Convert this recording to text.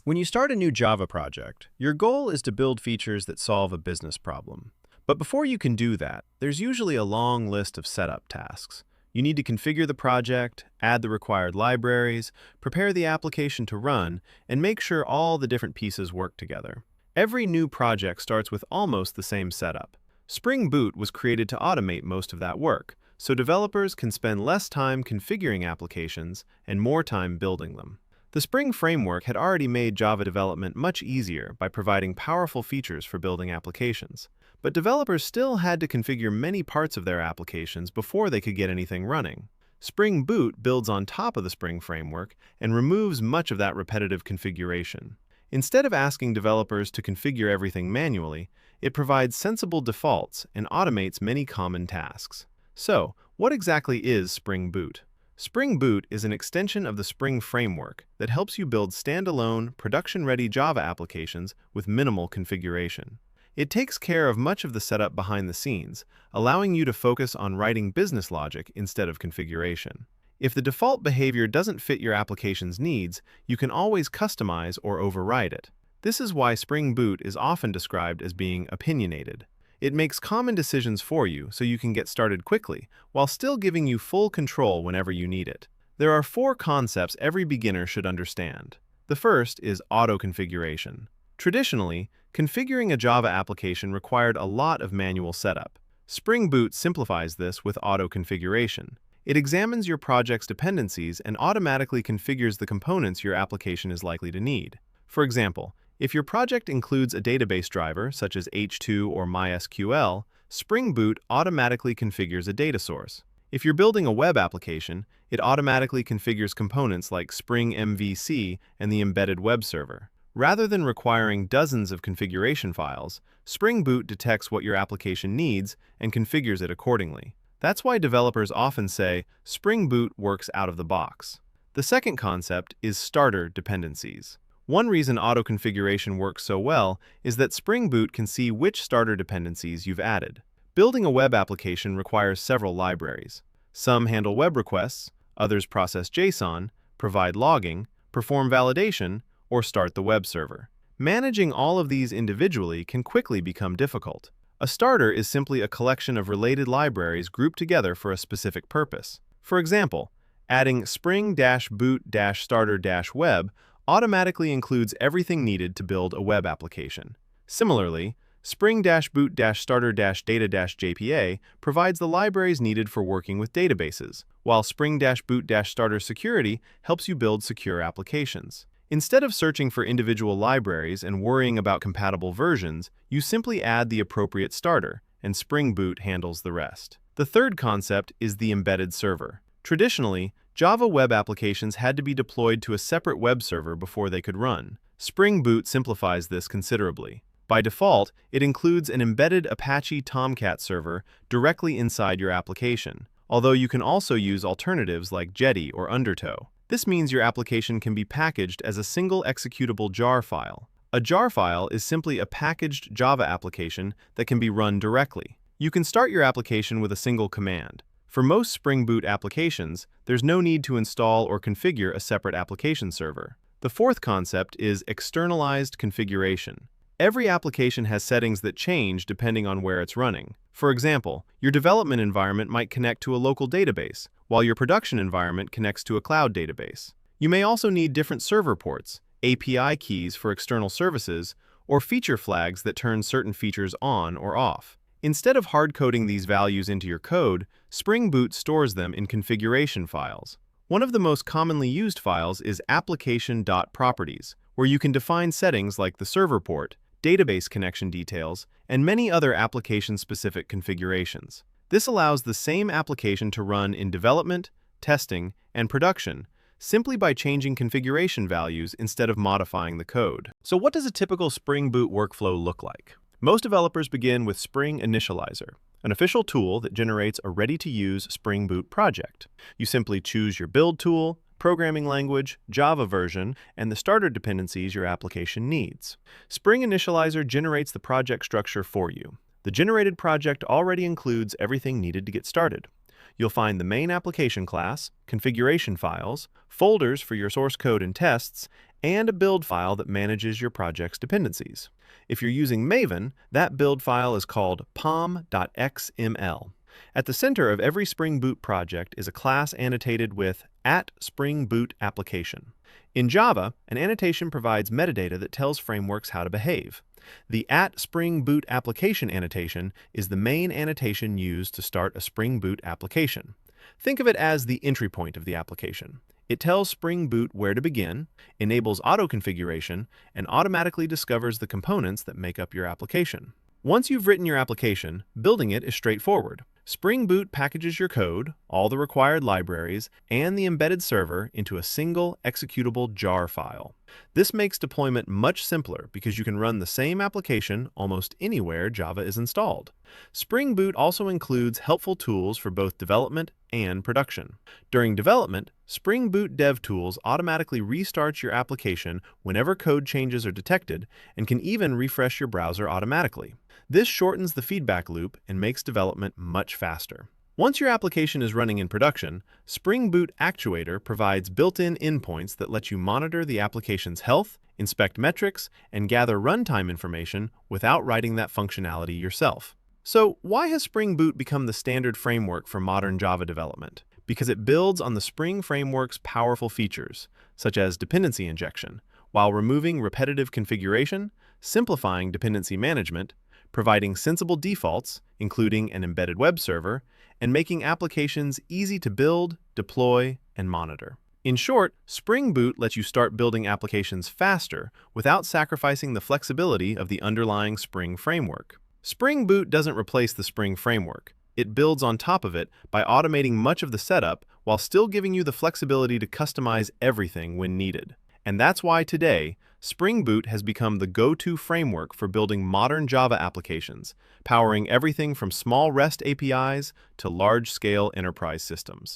When you start a new Java project, your goal is to build features that solve a business problem. But before you can do that, there's usually a long list of setup tasks. You need to configure the project, add the required libraries, prepare the application to run, and make sure all the different pieces work together. Every new project starts with almost the same setup. Spring Boot was created to automate most of that work, so developers can spend less time configuring applications and more time building them. The Spring framework had already made Java development much easier by providing powerful features for building applications. But developers still had to configure many parts of their applications before they could get anything running. Spring Boot builds on top of the Spring framework and removes much of that repetitive configuration. Instead of asking developers to configure everything manually, it provides sensible defaults and automates many common tasks. So, what exactly is Spring Boot? Spring Boot is an extension of the Spring framework that helps you build standalone, production-ready Java applications with minimal configuration. It takes care of much of the setup behind the scenes, allowing you to focus on writing business logic instead of configuration. If the default behavior doesn't fit your application's needs, you can always customize or override it. This is why Spring Boot is often described as being opinionated. It makes common decisions for you so you can get started quickly, while still giving you full control whenever you need it. There are 4 concepts every beginner should understand. The first is auto-configuration. Traditionally, configuring a Java application required a lot of manual setup. Spring Boot simplifies this with auto-configuration. It examines your project's dependencies and automatically configures the components your application is likely to need. For example, if your project includes a database driver, such as H2 or MySQL, Spring Boot automatically configures a data source. If you're building a web application, it automatically configures components like Spring MVC and the embedded web server. Rather than requiring dozens of configuration files, Spring Boot detects what your application needs and configures it accordingly. That's why developers often say, Spring Boot works out of the box. The second concept is starter dependencies. One reason auto-configuration works so well is that Spring Boot can see which starter dependencies you've added. Building a web application requires several libraries. Some handle web requests, others process JSON, provide logging, perform validation, or start the web server. Managing all of these individually can quickly become difficult. A starter is simply a collection of related libraries grouped together for a specific purpose. For example, adding spring-boot-starter-web automatically includes everything needed to build a web application. Similarly, spring-boot-starter-data-jpa provides the libraries needed for working with databases, while spring-boot-starter-security helps you build secure applications. Instead of searching for individual libraries and worrying about compatible versions, you simply add the appropriate starter, and Spring Boot handles the rest. The third concept is the embedded server. Traditionally, Java web applications had to be deployed to a separate web server before they could run. Spring Boot simplifies this considerably. By default, it includes an embedded Apache Tomcat server directly inside your application, although you can also use alternatives like Jetty or Undertow. This means your application can be packaged as a single executable jar file. A jar file is simply a packaged Java application that can be run directly. You can start your application with a single command. For most Spring Boot applications, there's no need to install or configure a separate application server. The fourth concept is externalized configuration. Every application has settings that change depending on where it's running. For example, your development environment might connect to a local database, while your production environment connects to a cloud database. You may also need different server ports, API keys for external services, or feature flags that turn certain features on or off. Instead of hard-coding these values into your code, Spring Boot stores them in configuration files. One of the most commonly used files is application.properties, where you can define settings like the server port, database connection details, and many other application-specific configurations. This allows the same application to run in development, testing, and production, simply by changing configuration values instead of modifying the code. So what does a typical Spring Boot workflow look like? Most developers begin with Spring Initializr, an official tool that generates a ready-to-use Spring Boot project. You simply choose your build tool, programming language, Java version, and the starter dependencies your application needs. Spring Initializr generates the project structure for you. The generated project already includes everything needed to get started. You'll find the main application class, configuration files, folders for your source code and tests, and a build file that manages your project's dependencies. If you're using Maven, that build file is called pom.xml. At the center of every Spring Boot project is a class annotated with @SpringBootApplication. In Java, an annotation provides metadata that tells frameworks how to behave. The @SpringBootApplication annotation is the main annotation used to start a Spring Boot application. Think of it as the entry point of the application. It tells Spring Boot where to begin, enables auto-configuration, and automatically discovers the components that make up your application. Once you've written your application, building it is straightforward. Spring Boot packages your code, all the required libraries, and the embedded server into a single executable jar file. This makes deployment much simpler because you can run the same application almost anywhere Java is installed. Spring Boot also includes helpful tools for both development and production. During development, Spring Boot DevTools automatically restarts your application whenever code changes are detected and can even refresh your browser automatically. This shortens the feedback loop and makes development much faster. Once your application is running in production, SpringBootApplication provides built-in endpoints that let you monitor the application's health, inspect metrics, and gather runtime information without writing that functionality yourself. So, why has Spring Boot become the standard framework for modern Java development? Because it builds on the Spring Framework's powerful features, such as dependency injection, while removing repetitive configuration, simplifying dependency management, providing sensible defaults, including an embedded web server, and making applications easy to build, deploy, and monitor. In short, Spring Boot lets you start building applications faster without sacrificing the flexibility of the underlying Spring framework. Spring Boot doesn't replace the Spring framework. It builds on top of it by automating much of the setup while still giving you the flexibility to customize everything when needed. And that's why today, Spring Boot has become the go-to framework for building modern Java applications, powering everything from small REST APIs to large-scale enterprise systems.